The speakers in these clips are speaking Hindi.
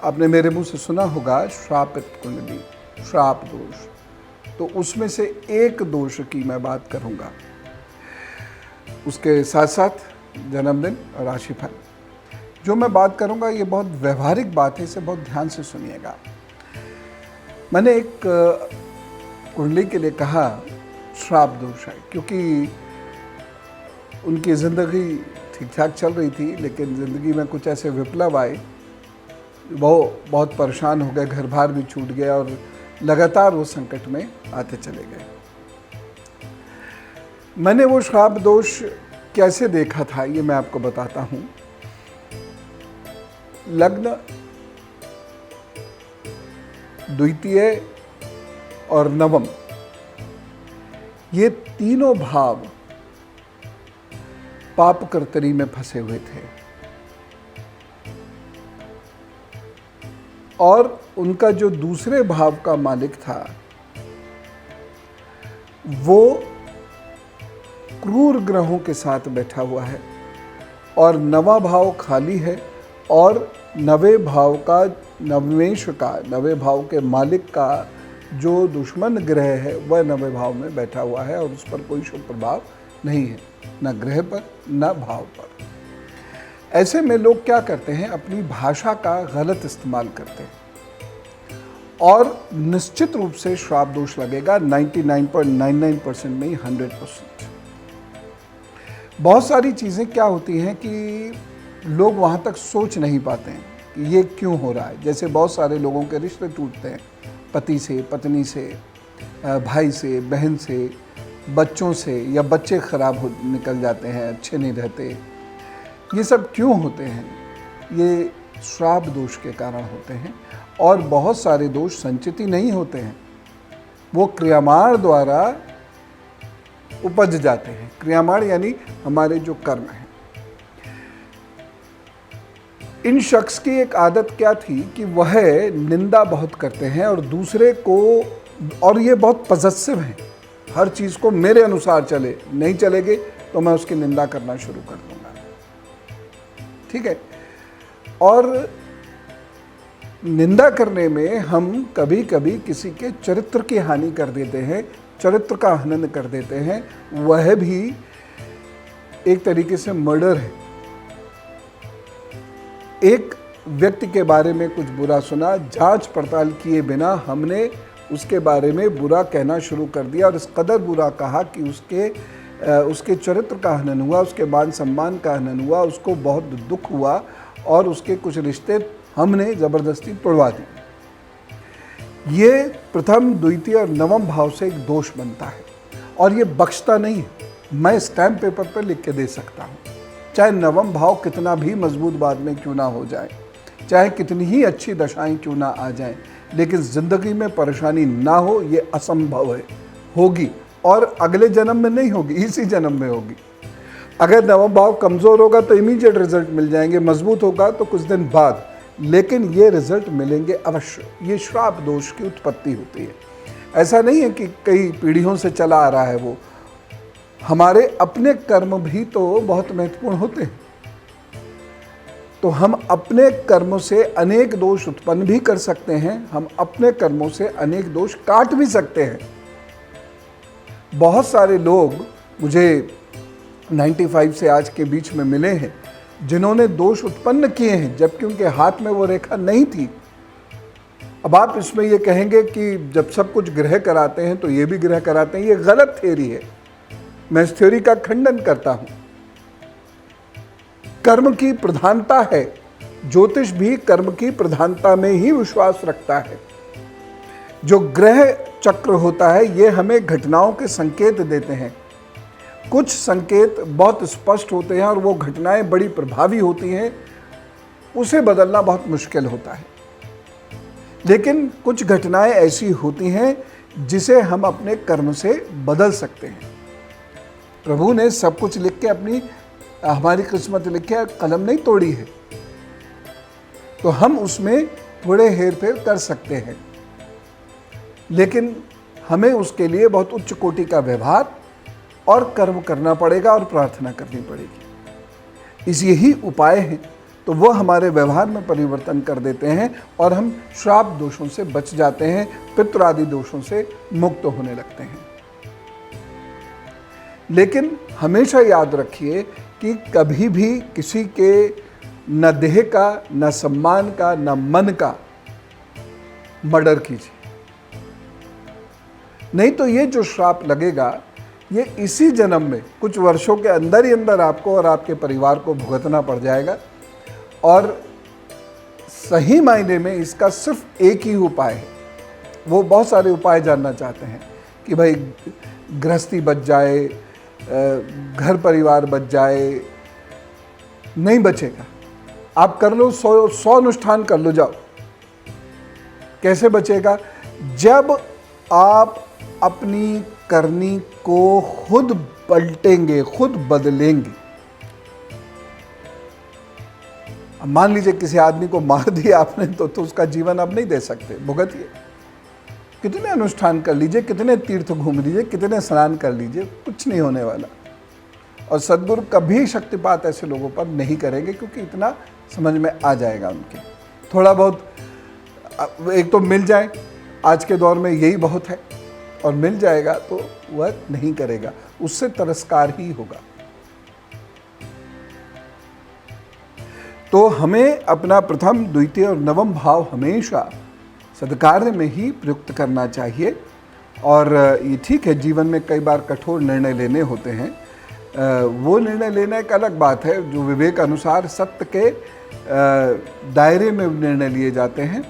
आपने मेरे मुंह से सुना होगा श्रापित कुंडली, श्राप दोष। तो उसमें से एक दोष की मैं बात करूंगा, उसके साथ साथ जन्मदिन और राशिफल। जो मैं बात करूंगा ये बहुत व्यवहारिक बात है, इसे बहुत ध्यान से सुनिएगा। मैंने एक कुंडली के लिए कहा श्राप दोष है, क्योंकि उनकी ज़िंदगी ठीक ठाक चल रही थी, लेकिन ज़िंदगी में कुछ ऐसे विप्लव आए, वो बहुत परेशान हो गए, घर बार भी छूट गया और लगातार वो संकट में आते चले गए। मैंने वो श्राप दोष कैसे देखा था ये मैं आपको बताता हूँ। लग्न, द्वितीय और नवम, ये तीनों भाव पाप कर्तरी में फंसे हुए थे और उनका जो दूसरे भाव का मालिक था वो क्रूर ग्रहों के साथ बैठा हुआ है और नवा भाव खाली है और नवे भाव का, नवमेश का, नवे भाव के मालिक का जो दुश्मन ग्रह है वह नवे भाव में बैठा हुआ है और उस पर कोई शुभ प्रभाव नहीं है, न ग्रह पर न भाव पर। ऐसे में लोग क्या करते हैं, अपनी भाषा का गलत इस्तेमाल करते हैं और निश्चित रूप से श्राप दोष लगेगा। 99.99% नहीं, 100%। बहुत सारी चीज़ें क्या होती हैं कि लोग वहाँ तक सोच नहीं पाते हैं कि ये क्यों हो रहा है। जैसे बहुत सारे लोगों के रिश्ते टूटते हैं, पति से, पत्नी से, भाई से, बहन से, बच्चों से, या बच्चे खराब हो निकल जाते हैं, अच्छे नहीं रहते। ये सब क्यों होते हैं? ये श्राप दोष के कारण होते हैं। और बहुत सारे दोष संचित ही नहीं होते हैं, वो क्रियामाण द्वारा उपज जाते हैं। क्रियामाण यानी हमारे जो कर्म हैं। इन शख्स की एक आदत क्या थी कि वह निंदा बहुत करते हैं और दूसरे को, और ये बहुत पजेसिव हैं, हर चीज़ को मेरे अनुसार चले, नहीं चलेगे तो मैं उसकी निंदा करना शुरू कर दूंगा। ठीक है। और निंदा करने में हम कभी कभी किसी के चरित्र की हानि कर देते हैं, चरित्र का हनन कर देते हैं, वह भी एक तरीके से मर्डर है। एक व्यक्ति के बारे में कुछ बुरा सुना, जांच पड़ताल किए बिना हमने उसके बारे में बुरा कहना शुरू कर दिया और इस कदर बुरा कहा कि उसके चरित्र का हनन हुआ, उसके मान सम्मान का हनन हुआ, उसको बहुत दुख हुआ और उसके कुछ रिश्ते हमने ज़बरदस्ती तोड़वा दिए। ये प्रथम, द्वितीय और नवम भाव से एक दोष बनता है और ये बख्शता नहीं है। मैं स्टैम्प पेपर पर लिख के दे सकता हूँ, चाहे नवम भाव कितना भी मजबूत बाद में क्यों ना हो जाए, चाहे कितनी ही अच्छी दशाएं क्यों ना आ जाएं, लेकिन ज़िंदगी में परेशानी ना हो ये असंभव है। होगी और अगले जन्म में नहीं होगी, इसी जन्म में होगी। अगर नवम भाव कमज़ोर होगा तो इमीडिएट रिजल्ट मिल जाएंगे, मजबूत होगा तो कुछ दिन बाद, लेकिन ये रिजल्ट मिलेंगे अवश्य। ये श्राप दोष की उत्पत्ति होती है। ऐसा नहीं है कि कई पीढ़ियों से चला आ रहा है, वो हमारे अपने कर्म भी तो बहुत महत्वपूर्ण होते हैं। तो हम अपने कर्मों से अनेक दोष उत्पन्न भी कर सकते हैं, हम अपने कर्मों से अनेक दोष काट भी सकते हैं। बहुत सारे लोग मुझे 95 से आज के बीच में मिले हैं जिन्होंने दोष उत्पन्न किए हैं जबकि उनके हाथ में वो रेखा नहीं थी। अब आप इसमें ये कहेंगे कि जब सब कुछ ग्रह कराते हैं तो ये भी ग्रह कराते हैं, ये गलत थ्योरी है। मैं इस थ्योरी का खंडन करता हूं। कर्म की प्रधानता है, ज्योतिष भी कर्म की प्रधानता में ही विश्वास रखता है। जो ग्रह चक्र होता है ये हमें घटनाओं के संकेत देते हैं। कुछ संकेत बहुत स्पष्ट होते हैं और वो घटनाएं बड़ी प्रभावी होती हैं, उसे बदलना बहुत मुश्किल होता है। लेकिन कुछ घटनाएं ऐसी होती हैं जिसे हम अपने कर्म से बदल सकते हैं। प्रभु ने सब कुछ लिख के हमारी किस्मत लिख के कलम नहीं तोड़ी है, तो हम उसमें थोड़े हेर फेर कर सकते हैं, लेकिन हमें उसके लिए बहुत उच्च कोटि का व्यवहार और कर्म करना पड़ेगा और प्रार्थना करनी पड़ेगी। इस यही उपाय हैं तो वो हमारे व्यवहार में परिवर्तन कर देते हैं और हम श्राप दोषों से बच जाते हैं, पितृ आदि दोषों से मुक्त होने लगते हैं। लेकिन हमेशा याद रखिए कि कभी भी किसी के न देह का, न सम्मान का, न मन का मर्डर कीजिए, नहीं तो ये जो श्राप लगेगा ये इसी जन्म में कुछ वर्षों के अंदर ही अंदर आपको और आपके परिवार को भुगतना पड़ जाएगा। और सही मायने में इसका सिर्फ एक ही उपाय है। वो बहुत सारे उपाय जानना चाहते हैं कि भाई गृहस्थी बच जाए, घर परिवार बच जाए, नहीं बचेगा। आप कर लो 100 अनुष्ठान कर लो, जाओ। कैसे बचेगा? जब आप अपनी करनी को खुद पलटेंगे, खुद बदलेंगे। अब मान लीजिए किसी आदमी को मार दिया आपने तो उसका जीवन आप नहीं दे सकते, भुगतिए। कितने अनुष्ठान कर लीजिए, कितने तीर्थ घूम लीजिए, कितने स्नान कर लीजिए, कुछ नहीं होने वाला। और सद्गुरु कभी शक्तिपात ऐसे लोगों पर नहीं करेंगे, क्योंकि इतना समझ में आ जाएगा उनके। थोड़ा बहुत एक तो मिल जाए, आज के दौर में यही बहुत है, और मिल जाएगा तो वह नहीं करेगा, उससे तिरस्कार ही होगा। तो हमें अपना प्रथम, द्वितीय और नवम भाव हमेशा सद्कार्य में ही प्रयुक्त करना चाहिए। और ये ठीक है, जीवन में कई बार कठोर निर्णय लेने होते हैं, वो निर्णय लेना एक अलग बात है जो विवेक अनुसार सत्य के दायरे में निर्णय लिए जाते हैं,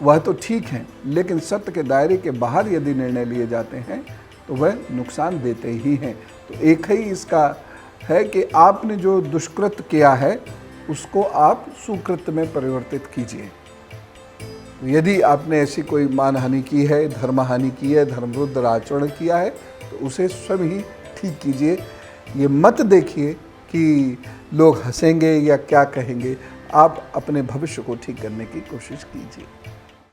वह तो ठीक है। लेकिन सत्य के दायरे के बाहर यदि निर्णय लिए जाते हैं तो वह नुकसान देते ही हैं। तो एक ही इसका है कि आपने जो दुष्कृत किया है उसको आप सुकृत में परिवर्तित कीजिए। यदि आपने ऐसी कोई मानहानि की है, धर्महानि की है, धर्मविरुद्ध आचरण किया है, तो उसे स्वयं ही ठीक कीजिए। ये मत देखिए कि लोग हंसेंगे या क्या कहेंगे, आप अपने भविष्य को ठीक करने की कोशिश कीजिए।